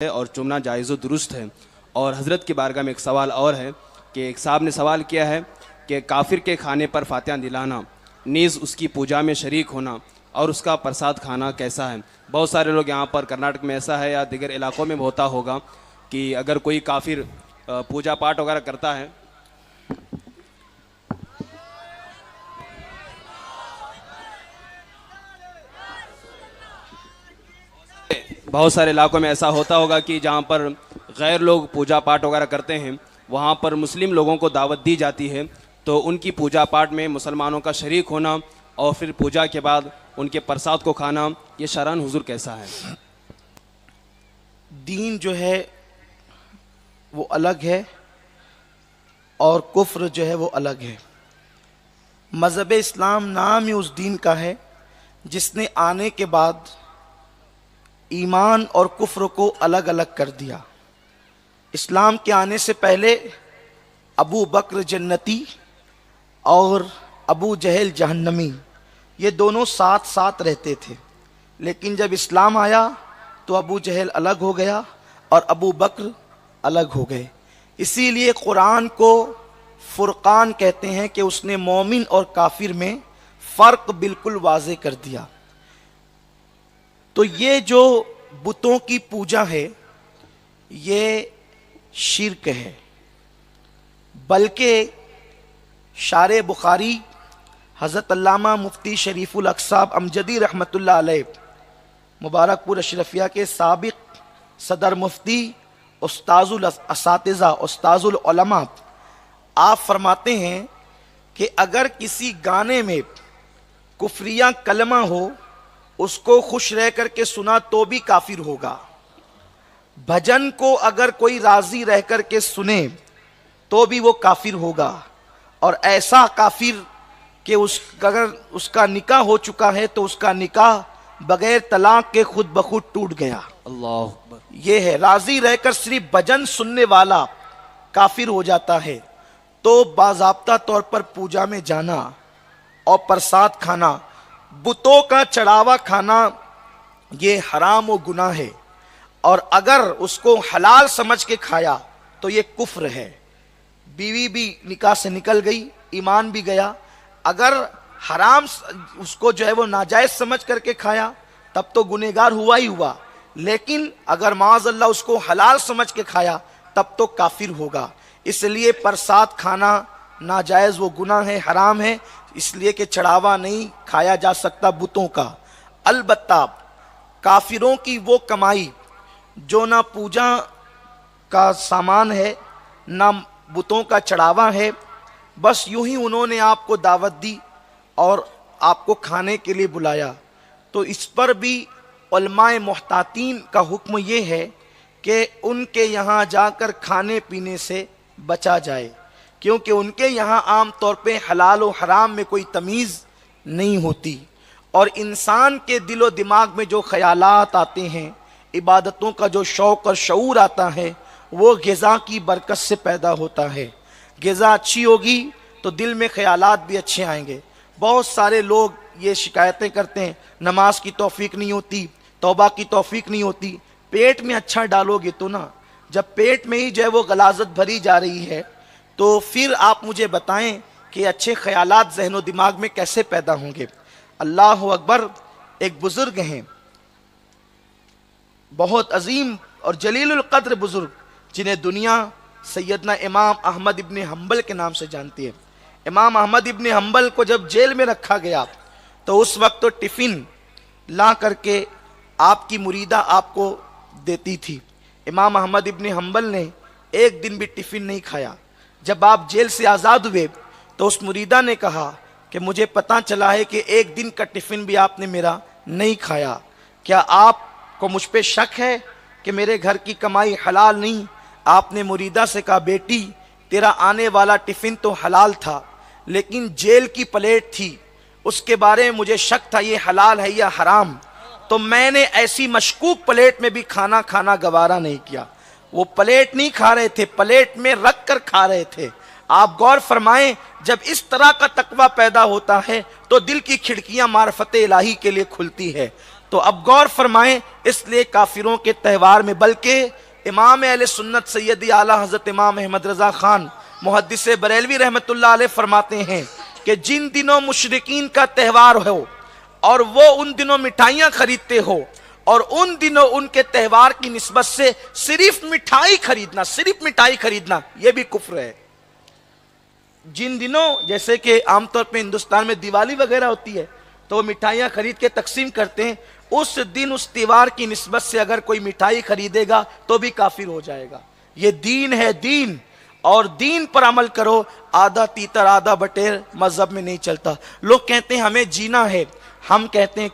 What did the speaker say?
اور چومنا جائز و درست ہے۔ اور حضرت کی بارگاہ میں ایک سوال اور ہے کہ ایک صاحب نے سوال کیا ہے کہ کافر کے کھانے پر فاتحہ دلانا نیز اس کی پوجا میں شریک ہونا اور اس کا پرساد کھانا کیسا ہے؟ بہت سارے لوگ یہاں پر کرناٹک میں ایسا ہے یا دیگر علاقوں میں ہوتا ہوگا کہ اگر کوئی کافر پوجا پاٹ وغیرہ کرتا ہے، بہت سارے علاقوں میں ایسا ہوتا ہوگا کہ جہاں پر غیر لوگ پوجا پاٹ وغیرہ کرتے ہیں، وہاں پر مسلم لوگوں کو دعوت دی جاتی ہے، تو ان کی پوجا پاٹ میں مسلمانوں کا شریک ہونا اور پھر پوجا کے بعد ان کے پرساد کو کھانا، یہ شرعاً حضور کیسا ہے؟ دین جو ہے وہ الگ ہے اور کفر جو ہے وہ الگ ہے۔ مذہب اسلام نام ہی اس دین کا ہے جس نے آنے کے بعد ایمان اور کفر کو الگ الگ کر دیا۔ اسلام کے آنے سے پہلے ابو بکر جنتی اور ابو جہل جہنمی، یہ دونوں ساتھ ساتھ رہتے تھے، لیکن جب اسلام آیا تو ابو جہل الگ ہو گیا اور ابو بکر الگ ہو گئے۔ اسی لیے قرآن کو فرقان کہتے ہیں کہ اس نے مومن اور کافر میں فرق بالکل واضح کر دیا۔ تو یہ جو بتوں کی پوجا ہے یہ شرک ہے، بلکہ شارح بخاری حضرت علامہ مفتی شریف الاقصاب امجدی رحمۃ اللہ علیہ، مبارک پور اشرفیہ کے سابق صدر مفتی، استاذ الاساتذہ، استاذ العلماء، آپ فرماتے ہیں کہ اگر کسی گانے میں کفریہ کلمہ ہو، اس کو خوش رہ کر کے سنا تو بھی کافر ہوگا۔ بھجن کو اگر کوئی راضی رہ کر کے سنے تو بھی وہ کافر ہوگا، اور ایسا کافر کہ اگر اس کا نکاح ہو چکا ہے تو اس کا نکاح بغیر طلاق کے خود بخود ٹوٹ گیا۔ اللہ اکبر۔ یہ ہے راضی رہ کر صرف بھجن سننے والا کافر ہو جاتا ہے۔ تو باضابطہ طور پر پوجا میں جانا اور پرساد کھانا، بتوں کا چڑھاوا کھانا، یہ حرام و گناہ ہے، اور اگر اس کو حلال سمجھ کے کھایا تو یہ کفر ہے۔ بیوی بھی نکاح سے نکل گئی، ایمان بھی گیا۔ اگر حرام اس کو جو ہے وہ ناجائز سمجھ کر کے کھایا تب تو گنہگار ہوا ہی ہوا، لیکن اگر معاذ اللہ اس کو حلال سمجھ کے کھایا تب تو کافر ہوگا۔ اس لیے پرساد کھانا ناجائز وہ گناہ ہے، حرام ہے، اس لیے کہ چڑھاوا نہیں کھایا جا سکتا بتوں کا۔ البتہ کافروں کی وہ کمائی جو نہ پوجا کا سامان ہے نہ بتوں کا چڑھاوا ہے، بس یوں ہی انہوں نے آپ کو دعوت دی اور آپ کو کھانے کے لیے بلایا، تو اس پر بھی علماء محتاطین کا حکم یہ ہے کہ ان کے یہاں جا کر کھانے پینے سے بچا جائے، کیونکہ ان کے یہاں عام طور پہ حلال و حرام میں کوئی تمیز نہیں ہوتی، اور انسان کے دل و دماغ میں جو خیالات آتے ہیں، عبادتوں کا جو شوق اور شعور آتا ہے، وہ غذا کی برکت سے پیدا ہوتا ہے۔ غذا اچھی ہوگی تو دل میں خیالات بھی اچھے آئیں گے۔ بہت سارے لوگ یہ شکایتیں کرتے ہیں، نماز کی توفیق نہیں ہوتی، توبہ کی توفیق نہیں ہوتی۔ پیٹ میں اچھا ڈالو گے تو نا، جب پیٹ میں ہی جو ہے وہ غلاظت بھری جا رہی ہے تو پھر آپ مجھے بتائیں کہ اچھے خیالات ذہن و دماغ میں کیسے پیدا ہوں گے؟ اللہ اکبر۔ ایک بزرگ ہیں، بہت عظیم اور جلیل القدر بزرگ، جنہیں دنیا سیدنا امام احمد ابن حنبل کے نام سے جانتی ہے۔ امام احمد ابن حنبل کو جب جیل میں رکھا گیا تو اس وقت تو ٹفن لا کر کے آپ کی مریدہ آپ کو دیتی تھی۔ امام احمد ابن حنبل نے ایک دن بھی ٹفن نہیں کھایا۔ جب آپ جیل سے آزاد ہوئے تو اس مریدہ نے کہا کہ مجھے پتہ چلا ہے کہ ایک دن کا ٹفن بھی آپ نے میرا نہیں کھایا، کیا آپ کو مجھ پہ شک ہے کہ میرے گھر کی کمائی حلال نہیں؟ آپ نے مریدہ سے کہا، بیٹی تیرا آنے والا ٹفن تو حلال تھا، لیکن جیل کی پلیٹ تھی، اس کے بارے میں مجھے شک تھا یہ حلال ہے یا حرام، تو میں نے ایسی مشکوک پلیٹ میں بھی کھانا گوارا نہیں کیا۔ وہ پلیٹ نہیں کھا رہے تھے، پلیٹ میں رکھ کر کھا رہے تھے۔ آپ غور فرمائیں، جب اس طرح کا تقوی پیدا ہوتا ہے تو دل کی کھڑکیاں معرفت الہی کے لیے کھلتی ہے۔ تو اب غور فرمائیں، اس لیے کافروں کے تہوار میں، بلکہ امام اہل سنت سیدی اعلیٰ حضرت امام احمد رضا خان محدث بریلوی رحمۃ اللہ علیہ فرماتے ہیں کہ جن دنوں مشرکین کا تہوار ہو اور وہ ان دنوں مٹھائیاں خریدتے ہو، اور ان دنوں ان کے تہوار کی نسبت سے صرف مٹھائی خریدنا یہ بھی کفر ہے۔ جن دنوں جیسے کہ عام طور پہ ہندوستان میں دیوالی وغیرہ ہوتی ہے تو وہ مٹھائیاں خرید کے تقسیم کرتے ہیں، اس دن اس تہوار کی نسبت سے اگر کوئی مٹھائی خریدے گا تو بھی کافر ہو جائے گا۔ یہ دین ہے، دین، اور دین پر عمل کرو، آدھا تیتر آدھا بٹیر مذہب میں نہیں چلتا۔ لوگ کہتے ہیں ہمیں جینا ہے، ہم کہتے ہیں